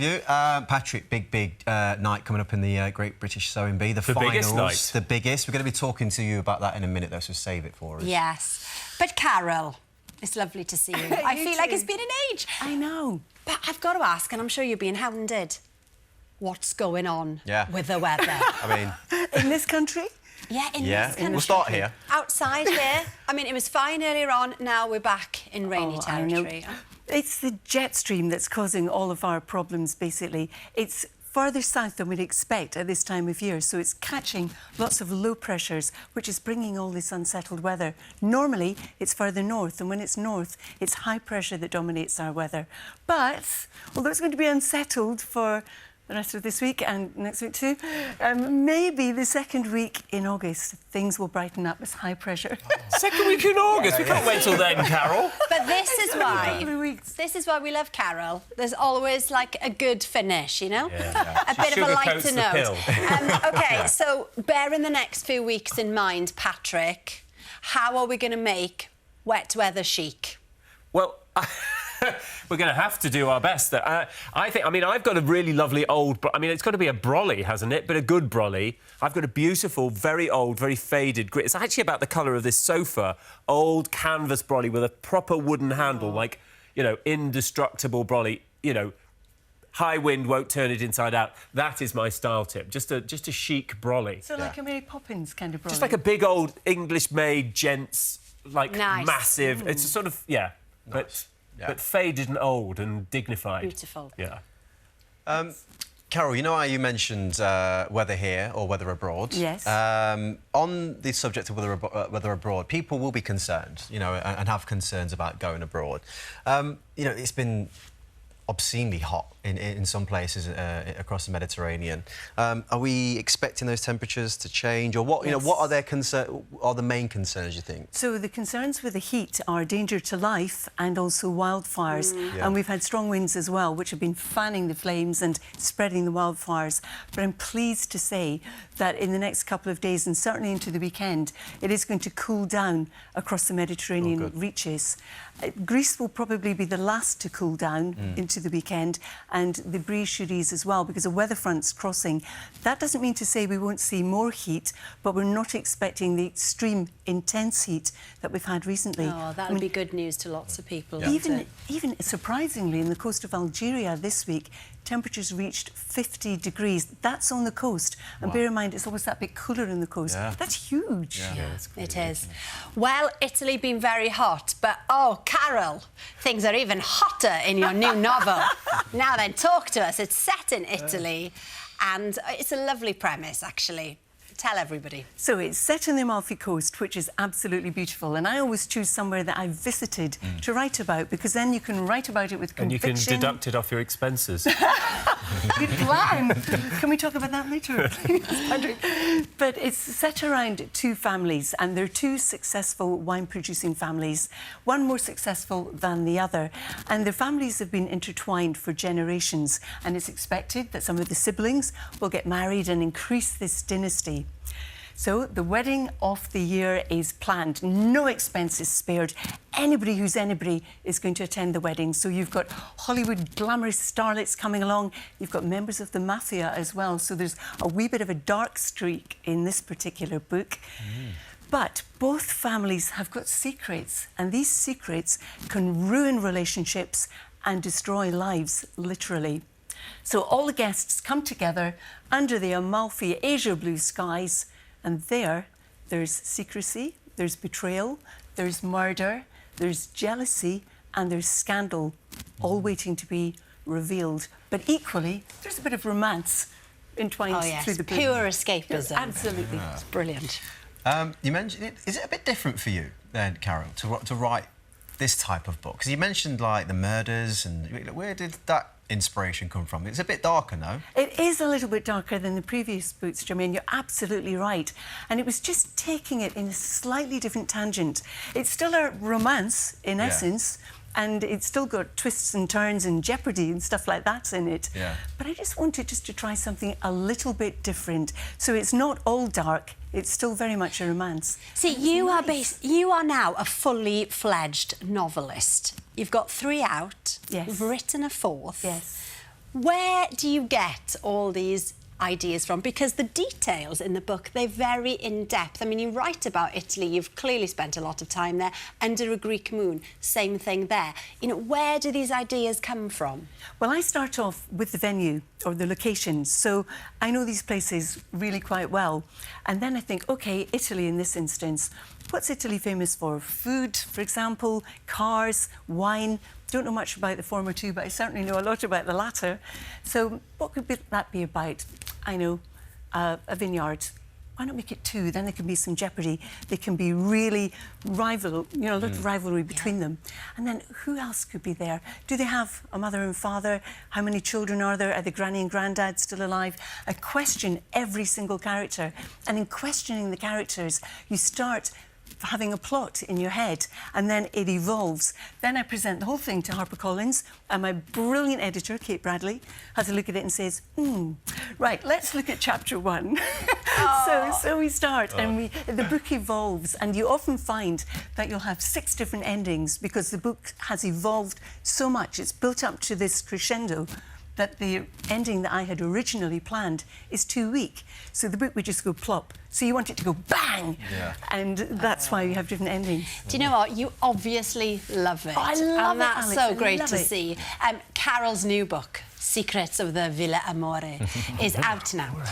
You, Patrick, big night coming up in the Great British Sewing Bee, the finals, biggest night. the biggest. We're going to be talking to you about that in a minute, though, so save it for us. Yes, but Carol, it's lovely to see you. I feel like it's been an age. I know. But I've got to ask, and I'm sure you've been hounded, what's going on with the weather? I mean... In this country? Yeah, in this country. We'll start here. Outside here. I mean, it was fine earlier on, now we're back in rainy territory. It's the jet stream that's causing all of our problems, basically. It's further south than we'd expect at this time of year, so it's catching lots of low pressures, which is bringing all this unsettled weather. Normally, it's further north, and when it's north, it's high pressure that dominates our weather. But, although it's going to be unsettled for the rest of this week and next week too, maybe the second week in August, things will brighten up as high pressure. Second week in August? We can't wait till then, Carol. But this is why we love Carol. There's always, like, a good finish, you know? Yeah. A bit of a lighter note. OK, so bearing the next few weeks in mind, Patrick, how are we going to make wet weather chic? Well... We're going to have to do our best. I mean, I've got a really lovely old... I mean, it's got to be a brolly, hasn't it? But a good brolly. I've got a beautiful, very old, very faded... It's actually about the colour of this sofa. Old canvas brolly with a proper wooden handle, like, you know, indestructible brolly. You know, high wind won't turn it inside out. That is my style tip. Just a chic brolly. So like a Mary Poppins kind of brolly? Just like a big old English-made gents, like, nice. massive... It's a sort of... Yeah. Nice. But faded and old and dignified. Beautiful. Yeah. Carol, you know how you mentioned weather here or weather abroad? Yes. On the subject of weather abroad, people will be concerned, you know, and have concerns about going abroad. You know, it's been obscenely hot in some places across the Mediterranean. Are we expecting those temperatures to change, or what? You know, what are the main concerns, you think? So the concerns with the heat are danger to life and also wildfires. And we've had strong winds as well, which have been fanning the flames and spreading the wildfires. But I'm pleased to say that in the next couple of days, and certainly into the weekend, it is going to cool down across the Mediterranean reaches. Greece will probably be the last to cool down into the weekend, and the breeze should ease as well, because a weather front's crossing. That doesn't mean to say we won't see more heat, but we're not expecting the extreme intense heat that we've had recently. Oh, that would be good news to lots of people. Even surprisingly, in the coast of Algeria this week, temperatures reached 50 degrees. That's on the coast. And bear in mind, it's always that bit cooler in the coast. That's huge. It is. Well, Italy been very hot, but, oh, Carol, things are even hotter in your new novel. Now then, talk to us. It's set in Italy, and it's a lovely premise, actually. Tell everybody. So it's set on the Amalfi Coast, which is absolutely beautiful, and I always choose somewhere that I've visited to write about, because then you can write about it with conviction. And you can deduct it off your expenses. Good plan. Can we talk about that later, please, Patrick? But it's set around two families, and they're two successful wine-producing families, one more successful than the other. And their families have been intertwined for generations, and it's expected that some of the siblings will get married and increase this dynasty. So the wedding of the year is planned. No expenses spared. Anybody who's anybody is going to attend the wedding. So you've got Hollywood glamorous starlets coming along. You've got members of the mafia as well. So there's a wee bit of a dark streak in this particular book. But both families have got secrets, and these secrets can ruin relationships and destroy lives, literally. So all the guests come together under the Amalfi azure blue skies, and there's secrecy, there's betrayal, there's murder, there's jealousy, and there's scandal, all waiting to be revealed. But equally, there's a bit of romance entwined through the book. Pure escapism. Absolutely. It's brilliant. You mentioned it. Is it a bit different for you then, Carol, to write this type of book? Because you mentioned, like, the murders, and where did that inspiration come from? It's a bit darker, no? It is a little bit darker than the previous books, Jermaine. You're absolutely right. And it was just taking it in a slightly different tangent. It's still a romance, in essence, and it's still got twists and turns and jeopardy and stuff like that in it. But I just wanted to try something a little bit different. So it's not all dark. It's still very much a romance. See, you are now a fully fledged novelist. You've got 3 out. Yes. You've written a 4th. Yes. Where do you get all these ideas from? Because the details in the book, they're very in-depth. I mean, you write about Italy, you've clearly spent a lot of time there, under a Greek moon, same thing there. You know, where do these ideas come from? Well, I start off with the venue or the locations, so I know these places really quite well. And then I think, OK, Italy in this instance, what's Italy famous for? Food, for example, cars, wine. Don't know much about the former two, but I certainly know a lot about the latter. So what could that be about? I know, a vineyard. Why not make it two? Then there can be some jeopardy. They can be really rival, you know, a lot of rivalry between them. And then who else could be there? Do they have a mother and father? How many children are there? Are the granny and granddad still alive? I question every single character. And in questioning the characters, you start having a plot in your head, and then it evolves. Then I present the whole thing to HarperCollins, and my brilliant editor, Kate Bradley, has a look at it and says, right, let's look at chapter 1. So we start, and the book evolves, and you often find that you'll have 6 different endings because the book has evolved so much. It's built up to this crescendo that the ending that I had originally planned is too weak. So the book would just go plop. So you want it to go bang! Yeah. And that's why you have different endings. Do you know what? You obviously love it. Oh, I love and it, that's Alex. so great to it. see. Carol's new book, Secrets of the Villa Amore, is out now.